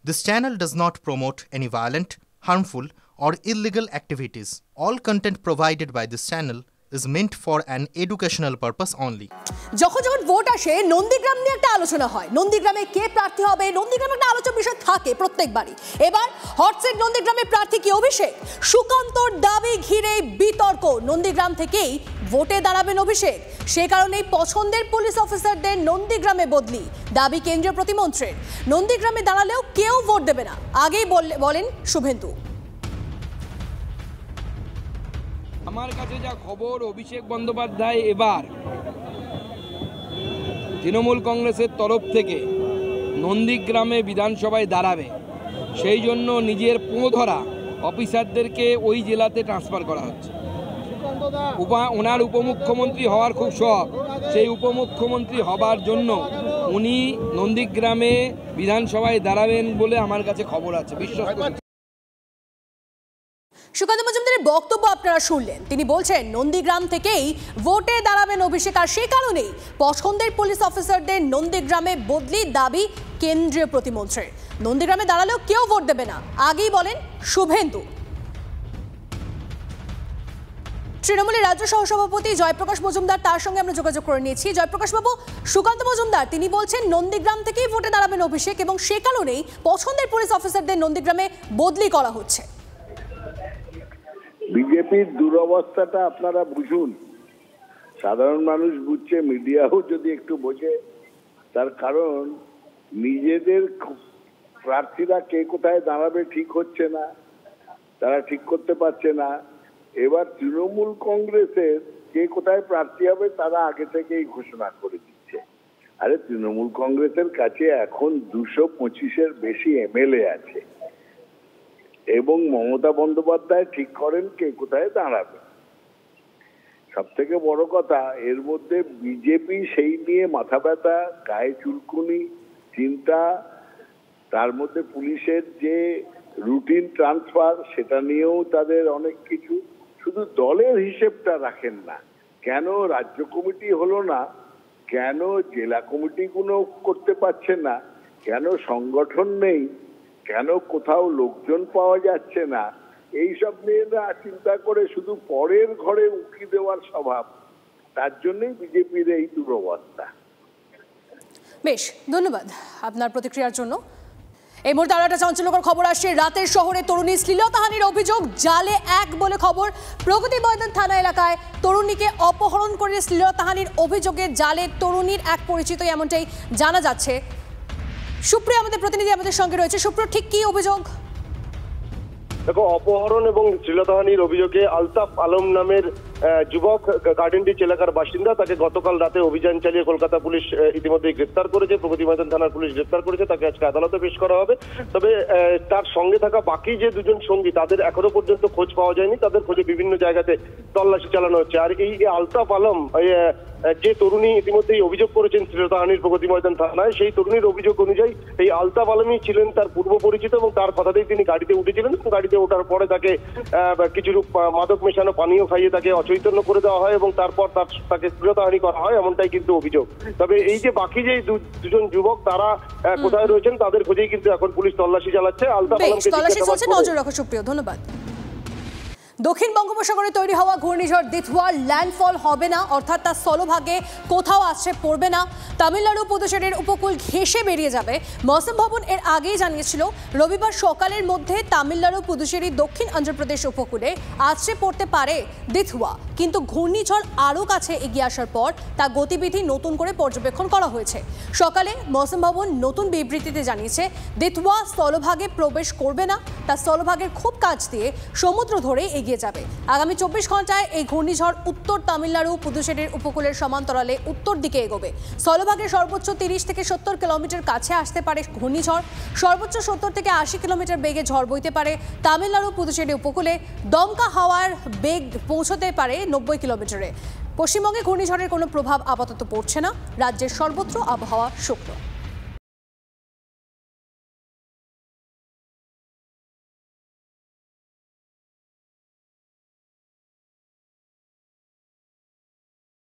This channel does not promote any violent, harmful, or illegal activities. All content provided by this channel is meant for an educational purpose only. যখন যখন vote আসে নন্দীগ্রাম নিয়ে একটা আলোচনা হয়, নন্দীগ্রামে কে প্রার্থী হবে, নন্দীগ্রামে একটা আলোচনার বিষয় থাকে প্রত্যেকবারই। এবার হটসেট নন্দীগ্রামের প্রার্থী কি অভিষেক? সুকান্তর দাবি ঘিরে বিতর্ক। নন্দীগ্রাম থেকেই ভোটে দাঁড়াবেন অভিষেক, সে কারণেই পছন্দের পুলিশ অফিসারদের নন্দীগ্রামে বদলি, দাবি কেন্দ্রীয় প্রতিমন্ত্রীর। নন্দীগ্রামে দাঁড়ালেও কেউ ভোট দেবে না, আগেই বলেন শুভেন্দু। আমার কাছে যা খবর, অভিষেক বন্দ্যোপাধ্যায় এবার তৃণমূল কংগ্রেসের তরফ থেকে নন্দীগ্রামে বিধানসভায় দাঁড়াবে, সেই জন্য নিজের পোঁধরা অফিসারদেরকে ওই জেলাতে ট্রান্সফার করা হচ্ছে। ওনার উপমুখ্যমন্ত্রী হওয়ার খুব শখ, সেই উপমুখ্যমন্ত্রী হবার জন্য উনি নন্দীগ্রামে বিধানসভায় দাঁড়াবেন বলে আমার কাছে খবর আছে, বিশ্বাস করুন। সুকান্ত মজুমদারের বক্তব্য আপনারা শুনলেন, তিনি বলছেন নন্দীগ্রাম থেকেই ভোটে দাঁড়াবেন অভিষেক, আর সেই কারণেই পছন্দের পুলিশ অফিসারদের নন্দীগ্রামে বদলি, দাবি কেন্দ্রীয় প্রতিমন্ত্রীর। নন্দীগ্রামে দাঁড়ালেও কেউ ভোট দেবে না, আগেই বলেন শুভেন্দু। তৃণমূলের রাজ্য সহসভাপতি জয়প্রকাশ মজুমদার, তার সঙ্গে আমরা যোগাযোগ করে নিয়েছি। জয়প্রকাশ বাবু, সুকান্ত মজুমদার তিনি বলছেন নন্দীগ্রাম থেকেই ভোটে দাঁড়াবেন অভিষেক এবং সে কারণেই পছন্দের পুলিশ অফিসারদের নন্দীগ্রামে বদলি করা হচ্ছে। বিজেপির দুরবস্থাটা আপনারা বুঝুন, সাধারণ মানুষ বুঝছে, মিডিয়াও যদি একটু বোঝে। তার কারণ নিজেদের প্রার্থীরা কে কোথায় দাঁড়াবে ঠিক হচ্ছে না, তারা ঠিক করতে পারছে না। এবার তৃণমূল কংগ্রেসের কে কোথায় প্রার্থী হবে তারা আগে থেকেই ঘোষণা করে দিচ্ছে। আরে তৃণমূল কংগ্রেসের কাছে এখন 225-এর বেশি এমএলএ আছে এবং মমতা বন্দ্যোপাধ্যায় ঠিক করেন কে কোথায় দাঁড়াবে। সব থেকে বড় কথা, এর মধ্যে বিজেপি সেই নিয়ে মাথা ব্যথা, গায়ে চুলকুনি, চিন্তা, তার মধ্যে পুলিশের যে রুটিন ট্রান্সফার সেটা নিয়েও তাদের অনেক কিছু। শুধু দলের হিসেবটা রাখেন না, কেন রাজ্য কমিটি হলো না, কেন জেলা কমিটিগুলো করতে পারছে না, কেন সংগঠন নেই, কেন কোথাও লোকজন পাওয়া যাচ্ছে না, এইসব নিয়ে না চিন্তা করে শুধু পরের ঘরে উকি দেওয়ার স্বভাব, তার জন্যই বিজেপির এই দুরবস্থা। বেশ, ধন্যবাদ আপনার প্রতিক্রিয়ার জন্য। এই মুহূর্তে আরো একটা চাঞ্চল্যকর খবর আসছে। রাতের শহরে তরুণী শ্লীলতাহানির অভিযোগ জালে 1 বলে খবর। প্রগতি ময়দান থানা এলাকায় তরুণীকে অপহরণ করে শ্লীলতাহানির অভিযোগে জালে তরুণীর এক পরিচিত, এমনটাই জানা যাচ্ছে। সুপ্রিয়া আমাদের প্রতিনিধি আমাদের সঙ্গে রয়েছে। সুপ্রিয়া, ঠিক কি অভিযোগ? দেখো, অপহরণ এবং শ্লীলতাহানির অভিযোগে আলতাফ আলম নামের যুবক গার্ডেন রিচ এলাকার বাসিন্দা, তাকে গতকাল রাতে অভিযান চালিয়ে কলকাতা পুলিশ ইতিমধ্যেই গ্রেফতার করেছে। প্রগতি ময়দান থানার পুলিশ গ্রেফতার করেছে, তাকে আজকে আদালতে পেশ করা হবে। তবে তার সঙ্গে থাকা বাকি যে দুজন সঙ্গী, তাদের এখনো পর্যন্ত খোঁজ পাওয়া যায়নি, তাদের খোঁজে বিভিন্ন জায়গাতে তল্লাশি চালানো হচ্ছে। আর এই আলতাফ আলম যে তরুণী ইতিমধ্যেই অভিযোগ করেছেন শ্লীলতাহানির প্রগতি ময়দান থানায়, সেই তরুণীর অভিযোগ অনুযায়ী এই আলতাফ আলমই ছিলেন তার পূর্ব পরিচিত এবং তার কথাতেই তিনি গাড়িতে উঠেছিলেন। গাড়িতে ওঠার পরে তাকে কিছু মাদক মেশানো পানীয় খাইয়ে তাকে অচৈতন্য করে দেওয়া হয় এবং তারপর তাকে শ্লীলতাহানি করা হয়, এমনটাই কিন্তু অভিযোগ। তবে এই যে বাকি যে দুজন যুবক, তারা কোথায় রয়েছেন তাদের খোঁজেই কিন্তু এখন পুলিশ তল্লাশি চালাচ্ছে। আলতাফ আলমকে নজর রাখো সুপ্রিয়, ধন্যবাদ। দক্ষিণ বঙ্গোপসাগরে তৈরি হওয়া ঘূর্ণিঝড় দিতওয়ার ল্যান্ডফল হবে না, অর্থাৎ তার স্থলভাগে কোথাও আছড়ে পড়বে না। তামিলনাড়ু পুদুচেরির উপকূল ঘেঁষে বেরিয়ে যাবে। মৌসুম ভবন এর আগেই জানিয়েছিল রবিবার সকালের মধ্যে তামিলনাড়ু পুদুচেরি দক্ষিণ অন্ধ্রপ্রদেশ উপকূলে আছড়ে পড়তে পারে দিতওয়া, কিন্তু ঘূর্ণিঝড় আরও কাছে এগিয়ে আসার পর তা গতিবিধি নতুন করে পর্যবেক্ষণ করা হয়েছে। সকালে মৌসুম ভবন নতুন বিবৃতিতে জানিয়েছে দিতওয়া স্থলভাগে প্রবেশ করবে না, তা স্থলভাগের খুব কাছ দিয়ে সমুদ্র ধরে এগিয়ে যাবে। আগামী 24 ঘন্টায় এই ঘূর্ণিঝড় উত্তর তামিলনাড়ু পুদুচেরির উপকূলের সমান্তরালে উত্তর দিকে এগোবে। স্থলভাগের সর্বোচ্চ 30 থেকে 70 কিলোমিটার কাছে আসতে পারে ঘূর্ণিঝড়, সর্বোচ্চ 70 থেকে 80 কিলোমিটার বেগে ঝড় বইতে পারে তামিলনাড়ু পুদুচেরি উপকূলে। দমকা হাওয়ার বেগ পৌঁছতে পারে 90 কিলোমিটারে। পশ্চিমবঙ্গে ঘূর্ণিঝড়ের কোনো প্রভাব আপাতত পড়ছে না, রাজ্যের সর্বত্র আবহাওয়া শুকনো।